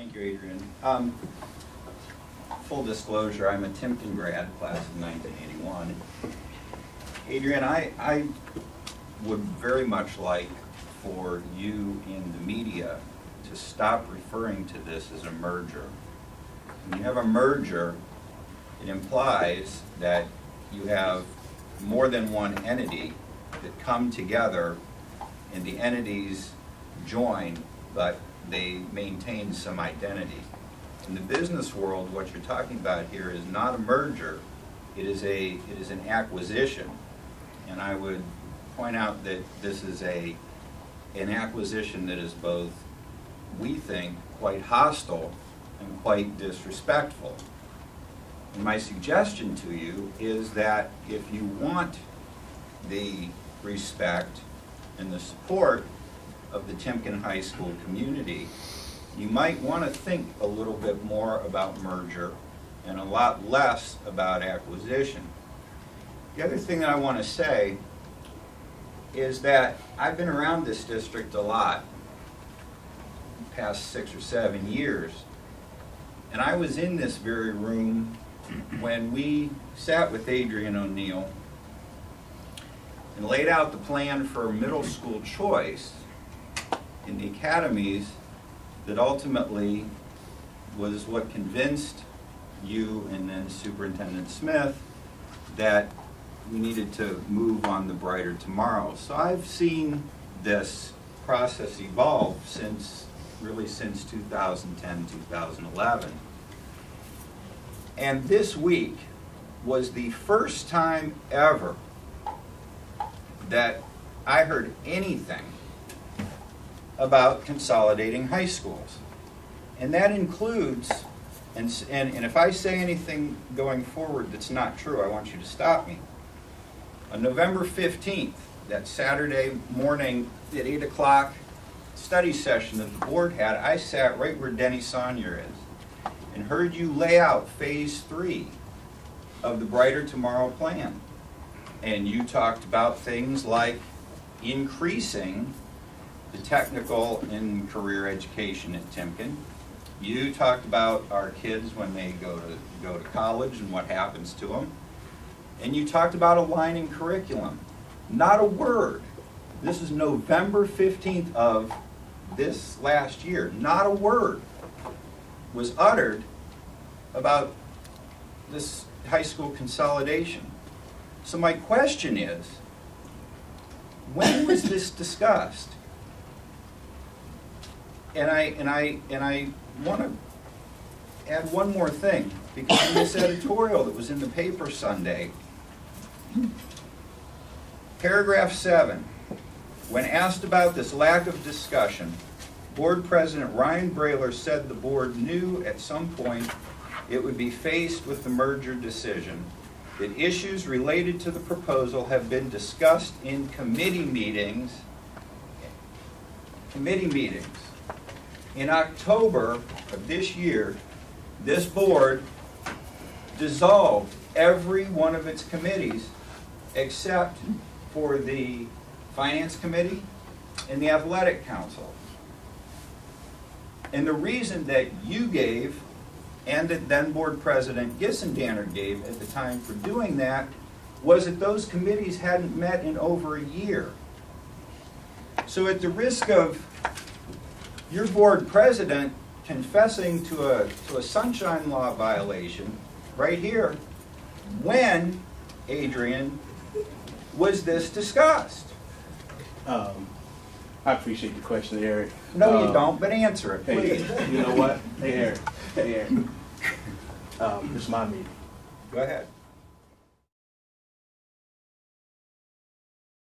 Thank you, Adrian. Full disclosure, I'm a Timpton grad, class of 1981. Adrian, I would very much like for you in the media to stop referring to this as a merger. When you have a merger, it implies that you have more than one entity that come together and the entities join, but they maintain some identity. In the business world, what you're talking about here is not a merger, it is an acquisition. And I would point out that this is an acquisition that is both, we think, quite hostile and quite disrespectful. And my suggestion to you is that if you want the respect and the support of the Timpton High School community, you might want to think a little bit more about merger and a lot less about acquisition. The other thing that I want to say is that I've been around this district a lot the past 6 or 7 years, and I was in this very room when we sat with Adrian O'Neill and laid out the plan for middle school choice in the academies that ultimately was what convinced you and then Superintendent Smith that we needed to move on the brighter tomorrow. So I've seen this process evolve since 2010, 2011. And this week was the first time ever that I heard anything about consolidating high schools. And that includes, and if I say anything going forward that's not true, I want you to stop me. On November 15th, that Saturday morning at 8 o'clock study session that the board had, I sat right where Denny Saunier is and heard you lay out phase 3 of the Brighter Tomorrow plan. And you talked about things like increasing the technical and career education at Timpton. You talked about our kids when they go to college and what happens to them. And you talked about aligning curriculum. Not a word. This is November 15th of this last year. Not a word was uttered about this high school consolidation. So my question is, when was this discussed? And I want to add one more thing, because in this editorial that was in the paper Sunday, paragraph 7, when asked about this lack of discussion, Board President Ryan Brayler said the board knew at some point it would be faced with the merger decision, that issues related to the proposal have been discussed in committee meetings. In October of this year, this board dissolved every one of its committees except for the Finance Committee and the Athletic Council. And the reason that you gave, and that then Board President Gissendanner gave at the time for doing that, was that those committees hadn't met in over a year. So at the risk of your board president confessing to a sunshine law violation right here, when, Adrian, was this discussed? I appreciate the question, Eric. No, you don't, but answer it, please. Hey, you know what? Hey, Eric. Hey, Eric. It's my meeting. Go ahead.